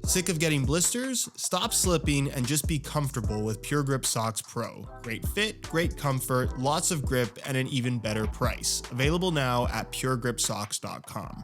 Sick of getting blisters? Stop slipping and just be comfortable with Pure Grip Socks Pro. Great fit, great comfort, lots of grip, and an even better price. Available now at puregripsocks.com.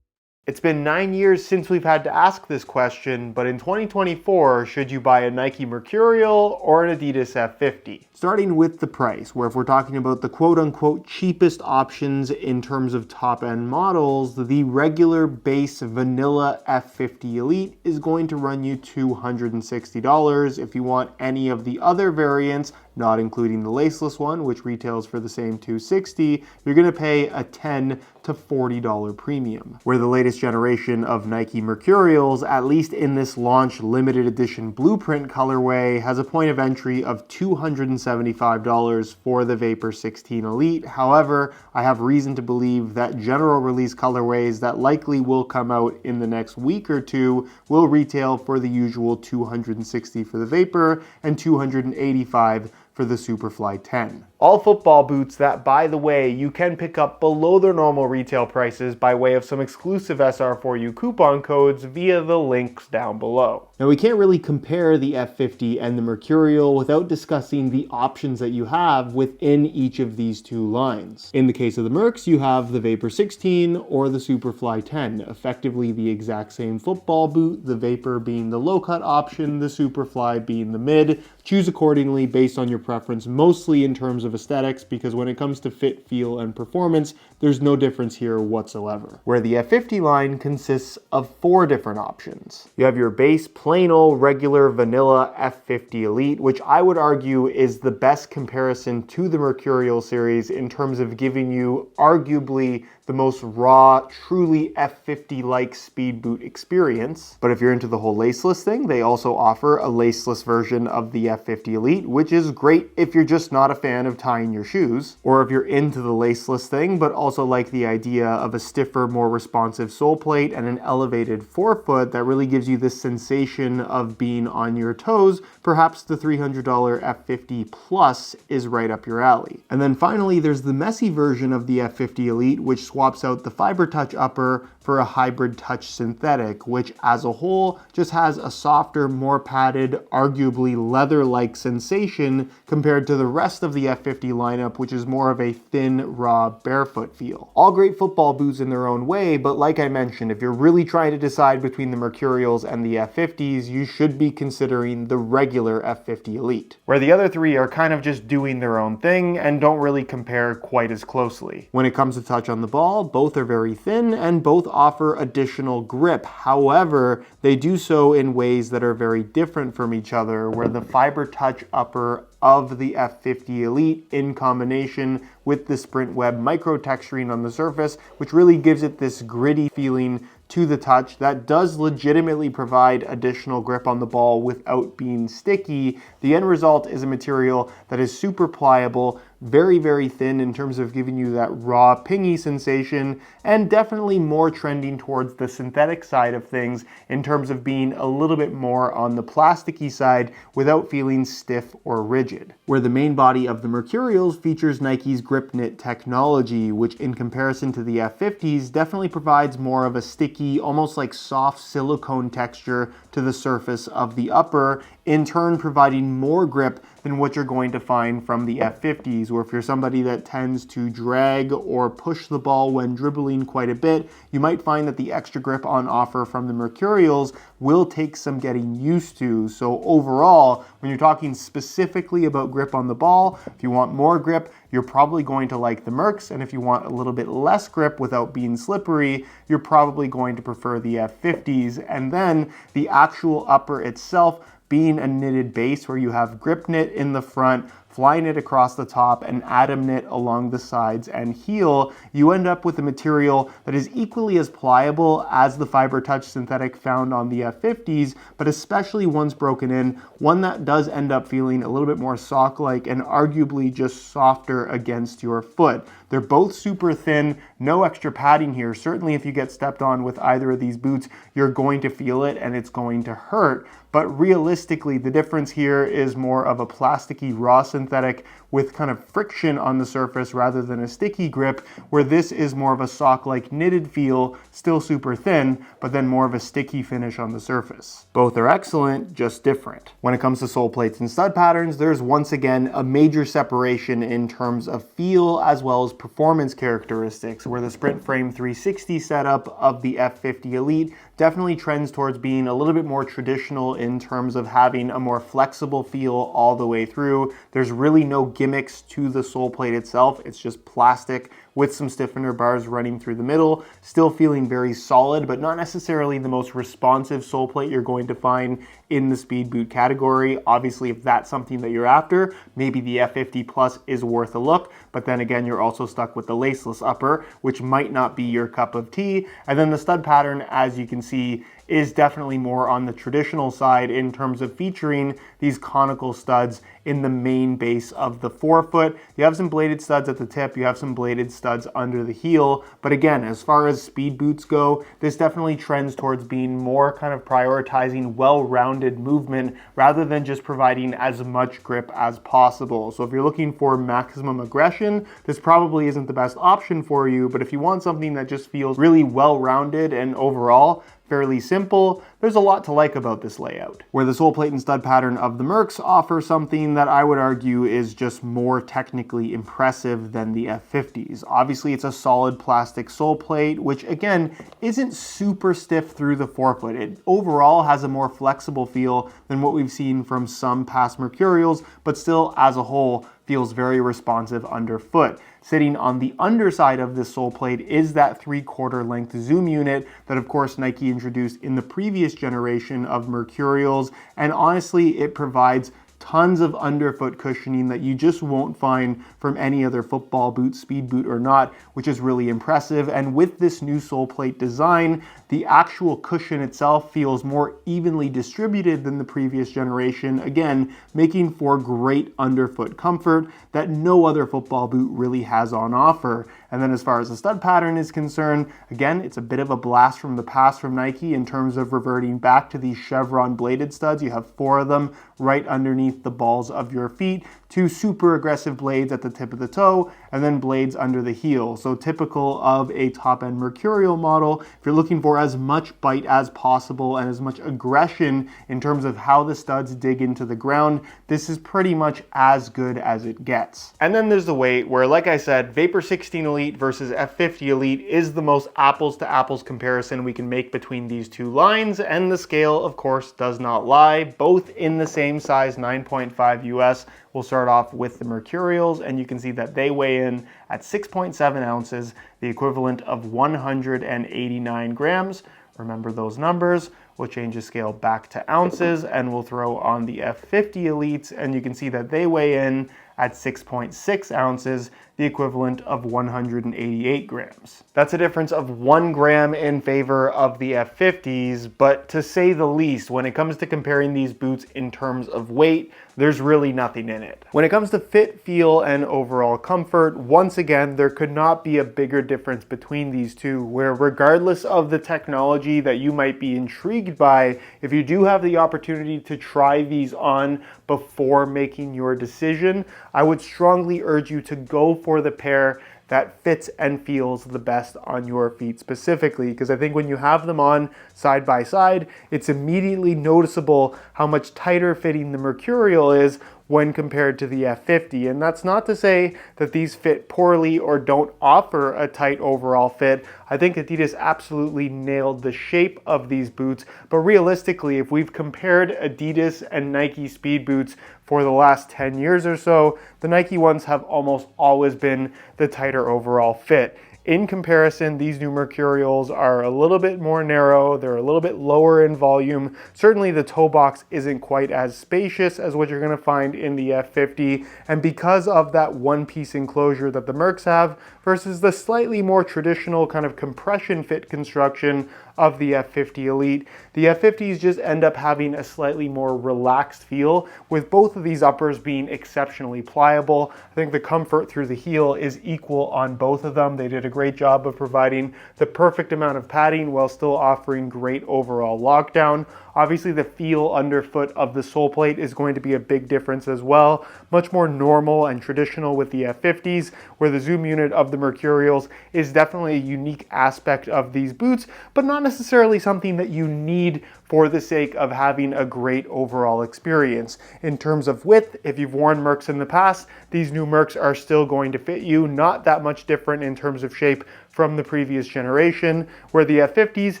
It's been 9 years since we've had to ask this question, but in 2024, should you buy a Nike Mercurial or an Adidas F50? Starting with the price, where if we're talking about the quote-unquote cheapest options in terms of top-end models, the regular base vanilla F50 Elite is going to run you $260. If you want any of the other variants, not including the laceless one, which retails for the same $260, you're going to pay a $10 to $40 premium. Where the latest generation of Nike Mercurials, at least in this launch limited edition blueprint colorway, has a point of entry of $275 for the Vapor 16 Elite. However, I have reason to believe that general release colorways that likely will come out in the next week or two will retail for the usual $260 for the Vapor and $285 for the Superfly 10. All football boots that, by the way, you can pick up below their normal retail prices by way of some exclusive SR4U coupon codes via the links down below. Now, we can't really compare the F50 and the Mercurial without discussing the options that you have within each of these two lines. In the case of the Mercs, you have the Vapor 16 or the Superfly 10, effectively the exact same football boot, the Vapor being the low-cut option, the Superfly being the mid. Choose accordingly based on your preference, mostly in terms of aesthetics, because when it comes to fit, feel, and performance, there's no difference here whatsoever. Where the F50 line consists of 4 different options. You have your base, plain old regular vanilla F50 Elite, which I would argue is the best comparison to the Mercurial series in terms of giving you arguably the most raw, truly F50-like speed boot experience. But if you're into the whole laceless thing, they also offer a laceless version of the F50 Elite, which is great if you're just not a fan of tying your shoes, or if you're into the laceless thing, but also like the idea of a stiffer, more responsive sole plate and an elevated forefoot that really gives you this sensation of being on your toes. Perhaps the $300 F50 Plus is right up your alley. And then finally, there's the messy version of the F50 Elite, which swaps out the Fiber Touch upper for a hybrid touch synthetic, which as a whole just has a softer, more padded, arguably leather-like sensation compared to the rest of the F50 lineup, which is more of a thin, raw, barefoot feel. All great football boots in their own way, but like I mentioned, if you're really trying to decide between the Mercurials and the F50s, you should be considering the regular F50 Elite, where the other 3 are kind of just doing their own thing and don't really compare quite as closely. When it comes to touch on the ball, both are very thin and both offer additional grip. However, they do so in ways that are very different from each other, where the Fiber Touch upper of the F50 Elite in combination with the Sprint Web micro texturing on the surface, which really gives it this gritty feeling to the touch that does legitimately provide additional grip on the ball without being sticky. The end result is a material that is super pliable, very, very thin in terms of giving you that raw, pingy sensation, and definitely more trending towards the synthetic side of things in terms of being a little bit more on the plasticky side without feeling stiff or rigid. Where the main body of the Mercurials features Nike's Grip Knit technology, which in comparison to the F50s definitely provides more of a sticky, almost like soft silicone texture to the surface of the upper, in turn providing more grip than what you're going to find from the F50s, or if you're somebody that tends to drag or push the ball when dribbling quite a bit, you might find that the extra grip on offer from the Mercurials will take some getting used to. So overall, when you're talking specifically about grip on the ball, if you want more grip, you're probably going to like the Mercs, and if you want a little bit less grip without being slippery, you're probably going to prefer the F50s. And then the actual upper itself being a knitted base where you have grip knit in the front, fly knit across the top, and atom knit along the sides and heel, you end up with a material that is equally as pliable as the Fiber Touch synthetic found on the F50s, but especially once broken in, one that does end up feeling a little bit more sock-like and arguably just softer against your foot. They're both super thin, no extra padding here. Certainly if you get stepped on with either of these boots, you're going to feel it and it's going to hurt. But realistically, the difference here is more of a plasticky raw sensation synthetic with kind of friction on the surface rather than a sticky grip, where this is more of a sock-like knitted feel, still super thin, but then more of a sticky finish on the surface. Both are excellent, just different. When it comes to sole plates and stud patterns, there's once again a major separation in terms of feel as well as performance characteristics, where the Sprint Frame 360 setup of the F50 Elite definitely trends towards being a little bit more traditional in terms of having a more flexible feel all the way through. There's really no gimmicks to the sole plate itself. It's just plastic with some stiffener bars running through the middle, still feeling very solid, but not necessarily the most responsive sole plate you're going to find in the speed boot category. Obviously, if that's something that you're after, maybe the F50 Plus is worth a look, but then again, you're also stuck with the laceless upper, which might not be your cup of tea. And then the stud pattern, as you can see, is definitely more on the traditional side in terms of featuring these conical studs in the main base of the forefoot. You have some bladed studs at the tip, you have some bladed studs under the heel, but again, as far as speed boots go, this definitely trends towards being more kind of prioritizing well-rounded movement rather than just providing as much grip as possible. So if you're looking for maximum aggression, this probably isn't the best option for you, but if you want something that just feels really well-rounded and overall fairly simple, there's a lot to like about this layout. Where the sole plate and stud pattern of the Mercs offer something that I would argue is just more technically impressive than the F50s. Obviously, it's a solid plastic sole plate, which again, isn't super stiff through the forefoot. It overall has a more flexible feel than what we've seen from some past Mercurials, but still, as a whole, feels very responsive underfoot. Sitting on the underside of this sole plate is that 3/4 length zoom unit that of course Nike introduced in the previous generation of Mercurials, and honestly it provides tons of underfoot cushioning that you just won't find from any other football boot, speed boot or not, which is really impressive. And with this new sole plate design, the actual cushion itself feels more evenly distributed than the previous generation, again, making for great underfoot comfort that no other football boot really has on offer. And then as far as the stud pattern is concerned, again, it's a bit of a blast from the past from Nike in terms of reverting back to these chevron bladed studs. You have 4 of them right underneath the balls of your feet, 2 super aggressive blades at the tip of the toe, and then blades under the heel. So typical of a top-end Mercurial model. If you're looking for as much bite as possible and as much aggression in terms of how the studs dig into the ground, this is pretty much as good as it gets. And then there's the weight, where, like I said, Vapor 16 Elite versus F50 Elite is the most apples to apples comparison we can make between these two lines, and the scale, of course, does not lie. Both in the same size, 9.5 US. We'll start off with the Mercurials, and you can see that they weigh in at 6.7 ounces, the equivalent of 189 grams. Remember those numbers. We'll change the scale back to ounces, and we'll throw on the F50 Elites, and you can see that they weigh in at 6.6 ounces, the equivalent of 188 grams. That's a difference of 1 gram in favor of the F50s, but to say the least, when it comes to comparing these boots in terms of weight, there's really nothing in it. When it comes to fit, feel, and overall comfort, once again, there could not be a bigger difference between these two, where regardless of the technology that you might be intrigued by, if you do have the opportunity to try these on before making your decision, I would strongly urge you to go for the pair that fits and feels the best on your feet specifically, because I think when you have them on side by side, it's immediately noticeable how much tighter fitting the Mercurial is when compared to the F50. And that's not to say that these fit poorly or don't offer a tight overall fit. I think Adidas absolutely nailed the shape of these boots, but realistically, if we've compared Adidas and Nike speed boots for the last 10 years or so, the Nike ones have almost always been the tighter overall fit. In comparison, these new Mercurials are a little bit more narrow, they're a little bit lower in volume. Certainly the toe box isn't quite as spacious as what you're gonna find in the F50, and because of that one-piece enclosure that the Mercs have versus the slightly more traditional kind of compression fit construction of the F50 Elite, the F50s just end up having a slightly more relaxed feel, with both of these uppers being exceptionally pliable. I think the comfort through the heel is equal on both of them. They did a great great job of providing the perfect amount of padding while still offering great overall lockdown. Obviously, the feel underfoot of the sole plate is going to be a big difference as well. Much more normal and traditional with the F50s, where the zoom unit of the Mercurials is definitely a unique aspect of these boots, but not necessarily something that you need for the sake of having a great overall experience. In terms of width, if you've worn Mercs in the past, these new Mercs are still going to fit you, not that much different in terms of shape from the previous generation, where the F50s,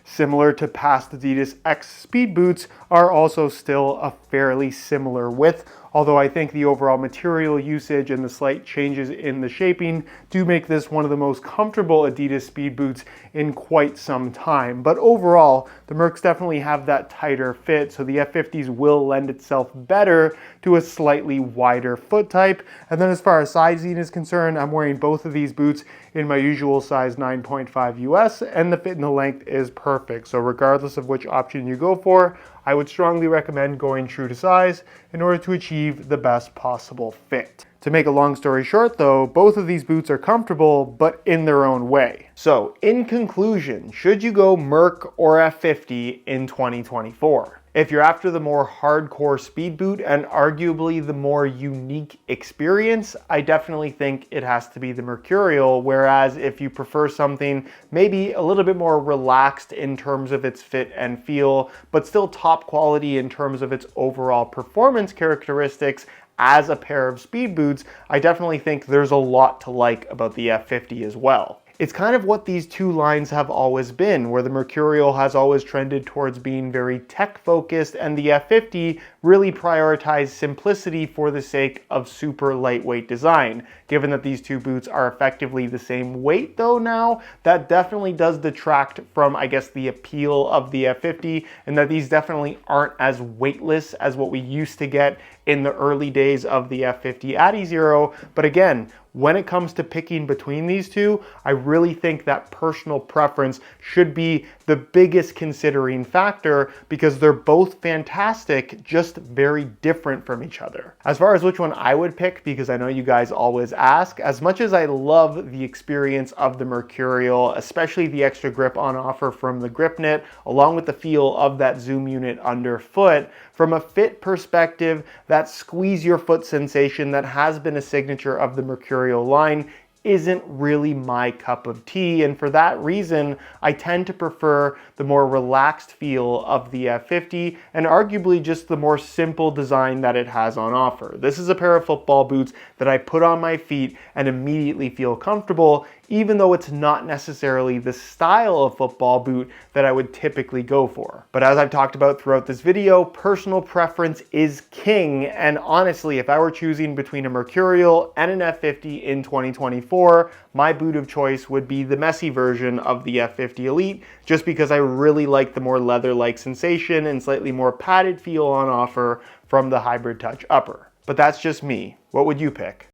similar to past Adidas X Speed boots, are also still a fairly similar width, although I think the overall material usage and the slight changes in the shaping do make this one of the most comfortable Adidas Speed boots in quite some time. But overall, the Mercs definitely have that tighter fit, so the F50s will lend itself better to a slightly wider foot type. And then as far as sizing is concerned, I'm wearing both of these boots in my usual size 9.5 US, and the fit and the length is perfect. So regardless of which option you go for, I would strongly recommend going true to size in order to achieve the best possible fit. To make a long story short though, both of these boots are comfortable, but in their own way. So in conclusion, should you go Merc or F50 in 2024? If you're after the more hardcore speed boot and arguably the more unique experience, I definitely think it has to be the Mercurial, whereas if you prefer something maybe a little bit more relaxed in terms of its fit and feel, but still top quality in terms of its overall performance characteristics as a pair of speed boots, I definitely think there's a lot to like about the F50 as well. It's kind of what these two lines have always been, where the Mercurial has always trended towards being very tech focused and the F50 really prioritized simplicity for the sake of super lightweight design. Given that these two boots are effectively the same weight though now, that definitely does detract from, I guess, the appeal of the F50, and that these definitely aren't as weightless as what we used to get in the early days of the F50 Adizero. But again, when it comes to picking between these two, I really think that personal preference should be the biggest considering factor, because they're both fantastic, just very different from each other. As far as which one I would pick, because I know you guys always ask, as much as I love the experience of the Mercurial, especially the extra grip on offer from the grip knit, along with the feel of that zoom unit underfoot, from a fit perspective, that squeeze your foot sensation that has been a signature of the Mercurial line isn't really my cup of tea, and for that reason I tend to prefer the more relaxed feel of the F50 and arguably just the more simple design that it has on offer. This is a pair of football boots that I put on my feet and immediately feel comfortable, even though it's not necessarily the style of football boot that I would typically go for. But as I've talked about throughout this video, personal preference is king, and honestly, if I were choosing between a Mercurial and an F50 in 2024, my boot of choice would be the messy version of the F50 Elite, just because I really like the more leather-like sensation and slightly more padded feel on offer from the Hybrid Touch upper. But that's just me. What would you pick?